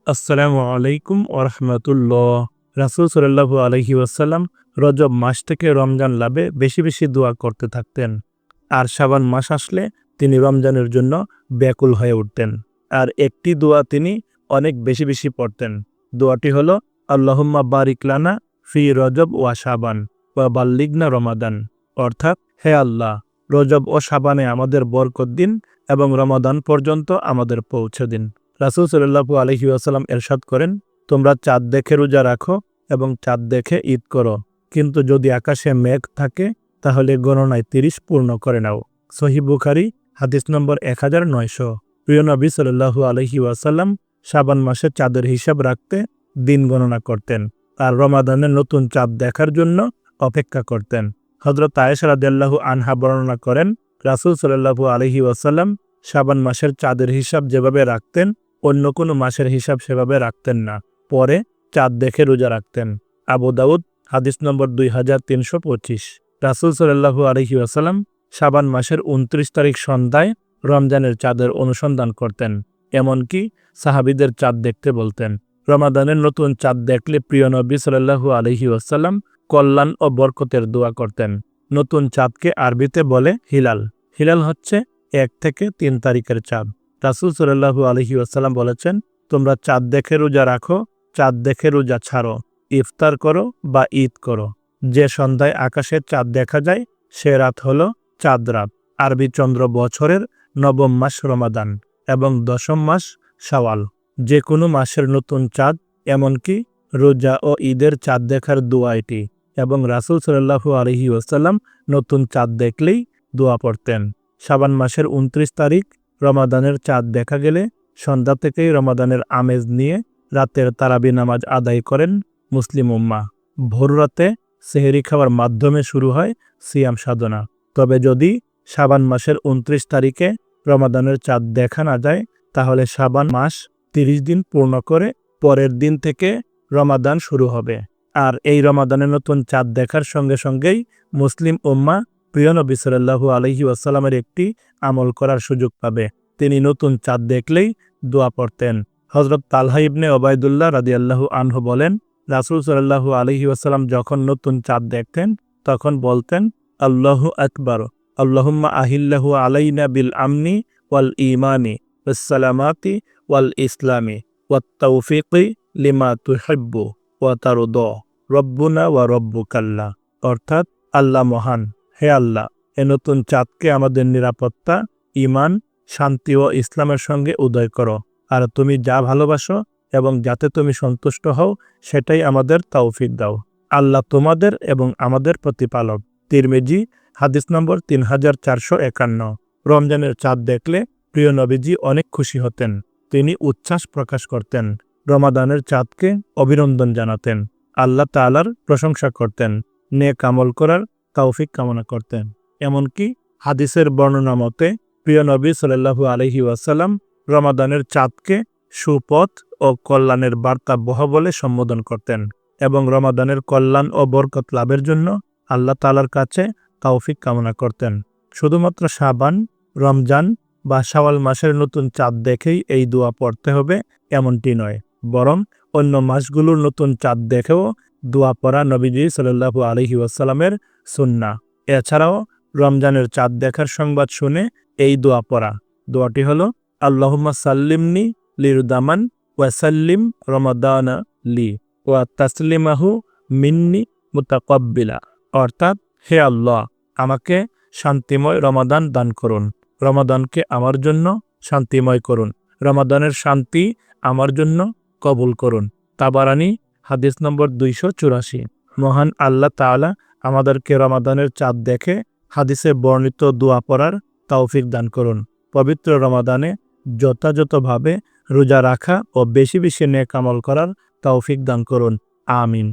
আসসালামু আলাইকুম ওরহমতুল্লাহ। রাসূল সাল্লাল্লাহু আলাইহি ওয়াসাল্লাম রজব মাস থেকে রমজান লাভে বেশি বেশি দোয়া করতে থাকতেন। আর শাবান মাস আসলে তিনি রমজানের জন্য ব্যাকুল হয়ে উঠতেন। আর একটি দোয়া তিনি অনেক বেশি বেশি পড়তেন। দোয়াটি হলো আল্লাহুম্মা বারিক লানা ফি রজব ওয়া শাবান ওয়া বাল্লিগনা রমাদান। অর্থাৎ, হে আল্লাহ, রজব ও শাবানে আমাদের বরকত দিন এবং রমাদান পর্যন্ত আমাদের পৌঁছে দিন। রাসূল সাল্লাল্লাহু আলাইহি ওয়াসাল্লাম ইরশাদ করেন, তোমরা চাঁদ দেখে রোজা রাখো এবং চাঁদ দেখে ঈদ করো, কিন্তু যদি আকাশে মেঘ থাকে তাহলে গণনায় ৩০ পূর্ণ করে নাও। সহিহ বুখারী হাদিস নম্বর 1900। প্রিয় নবী সাল্লাল্লাহু আলাইহি ওয়াসাল্লাম শাবান মাসে চাঁদের হিসাব রাখতে দিন গণনা করতেন আর রমাদানের নতুন চাঁদ দেখার জন্য অপেক্ষা করতেন। হযরত আয়েশা রাদিয়াল্লাহু আনহা বর্ণনা করেন, রাসূল সাল্লাল্লাহু আলাইহি ওয়াসাল্লাম শাবান মাসের চাঁদের হিসাব যেভাবে রাখতেন অন্য কোনো মাসের হিসাব সেভাবে রাখতেন না। পরে চাঁদ দেখে রোজা রাখতেন। আবু দাউদ হাদিস নম্বর 2325। রাসূল সাল্লাল্লাহু আলাইহি ওয়াসাল্লাম শাবান মাসের 29 তারিখ সন্ধ্যায় রমজানের চাঁদের অনুসন্ধান করতেন। এমনকি সাহাবীদের চাঁদ দেখতে বলতেন। রমাদানের নতুন চাঁদ দেখলে প্রিয় নবী সাল্লাল্লাহু আলাইহি ওয়াসাল্লাম কল্যাণ ও বরকতের দোয়া করতেন। নতুন চাঁদকে আরবিতে বলে হিলাল। হিলাল হচ্ছে 1 থেকে 3 তারিখের চাঁদ। রাসূল সাল্লাল্লাহু আলাইহি ওয়াসাল্লাম বলেছেন, তোমরা চাঁদ দেখে রোজা রাখো, চাঁদ দেখে রোজা ছাড়ো, ইফতার করো বা ঈদ করো। যে সন্ধ্যায় আকাশে চাঁদ দেখা যায় সে রাত হলো চাঁদ রাত। আরবি চন্দ্র বছরের 9ম মাস রমাদান এবং 10ম মাস শাওয়াল। যে কোনো মাসের নতুন চাঁদ, এমনকি রোজা ও ঈদের চাঁদ দেখার দোয়া এটি। এবং রাসূল সাল্লাল্লাহু আলাইহি ওয়াসাল্লাম নতুন চাঁদ দেখলেই দোয়া পড়তেন। শাবান মাসের 29 তারিখ রমাদানের চাঁদ দেখা গেলে সন্ধ্যা থেকেই রমাদানের আমেজ নিয়ে রাতের তারাবি নামাজ আদায় করেন মুসলিম উম্মাহ। ভোররাতে সেহরি খাওয়ার মাধ্যমে শুরু হয় সিয়াম সাধনা। তবে যদি শাবান মাসের 29 তারিখে রমাদানের চাঁদ দেখা না যায় তাহলে শাবান মাস 30 দিন পূর্ণ করে পরের দিন থেকে রমাদান শুরু হবে। আর এই রমাদানের নতুন চাঁদ দেখার সঙ্গে সঙ্গেই মুসলিম উম্মাহ প্রিয় নবী সাল্লাল্লাহু আলাইহি ওয়াসাল্লামের একটি আমল করার সুযোগ পাবে। তিনি নতুন চাঁদ দেখলেই দোয়া পড়তেন। হযরত তালহা ইবনে ওবায়দুল্লাহ রাদিয়াল্লাহু আনহু বলেন, রাসূল সাল্লাল্লাহু আলাইহি ওয়াসাল্লাম যখন নতুন চাঁদ দেখতেন তখন বলতেন, আল্লাহু আকবার, আল্লাহুম্মা আহিল্লাহু আলাইনা বিল আমনি ওয়াল ঈমানি ওয়াস সালামাতি ওয়াল ইসলামি ওয়াত তাওফীকি লিমা তুহিব্বু ওয়া তারদা রব্বুনা ওয়া রব্বুকাল্লাহ। অর্থাৎ, আল্লাহ মহান, হে আল্লাহ, এ নতুন চাঁদকে আমাদের নিরাপত্তা, ঈমান, শান্তি ও ইসলামের সঙ্গে উদয় করো। আর তুমি যা ভালোবাসো এবং যাতে তুমি সন্তুষ্ট হও সেটাই আমাদের তৌফিক দাও। আল্লাহ তোমাদের এবং আমাদের প্রতিপালক। তিরমিজি হাদিস নম্বর 3451। রমজানের চাঁদ দেখলে প্রিয় নবীজি অনেক খুশি হতেন। তিনি উচ্ছ্বাস প্রকাশ করতেন, রমাদানের চাঁদকে অভিনন্দন জানাতেন, আল্লাহ তাআলার প্রশংসা করতেন, নেক আমল করার তৌফিক কামনা করতেন। এমনকি হাদিসের বর্ণনা মতে প্রিয় নবী সাল্লাল্লাহু আলাইহি ওয়াসাল্লাম রমাদানের চাঁদকে সুপথ ও কল্যাণের বার্তা বহ বলে সম্বোধন করতেন এবং রমাদানের কল্যাণ ও বরকত লাভের জন্য আল্লাহ তাআলার কাছে তৌফিক কামনা করতেন। শুধুমাত্র শাবান, রমজান বা শাওয়াল মাসের নতুন চাঁদ দেখেই এই দোয়া পড়তে হবে এমনটি নয়, বরং অন্য মাসগুলোর নতুন চাঁদ দেখেও দোয়া পড়া নবীজি সাল্লাল্লাহু আলাইহি ওয়াসাল্লামের সুন্নাহ। এছাড়াও রমজানের চাঁদ দেখার সংবাদ শুনে এই দোয়া পড়া। দোয়াটি হলো, আল্লাহুম্মা সাল্লিমনি লিরুদামান ওয়া সাল্লিম রমাদানা লি ওয়া তাসলিমাহু মিন্নি মুতাকাব্বিলা। অর্থাৎ, হে আল্লাহ, আমাকে শান্তিময় রমাদান দান করুন, রমাদানকে আমার জন্য শান্তিময় করুন, রমাদানের শান্তি আমার জন্য কবুল করুন। তাবারানী হাদিস নম্বর 284। মহান আল্লাহ তাআলা আমাদেরকে রমাদানের চাঁদ দেখে হাদিসে বর্ণিত দোয়া পড়ার তৌফিক দান করুন। পবিত্র রমাদানে যথাযথভাবে রোজা রাখা ও বেশি বেশি নেক আমল করার তৌফিক দান করুন। আমিন।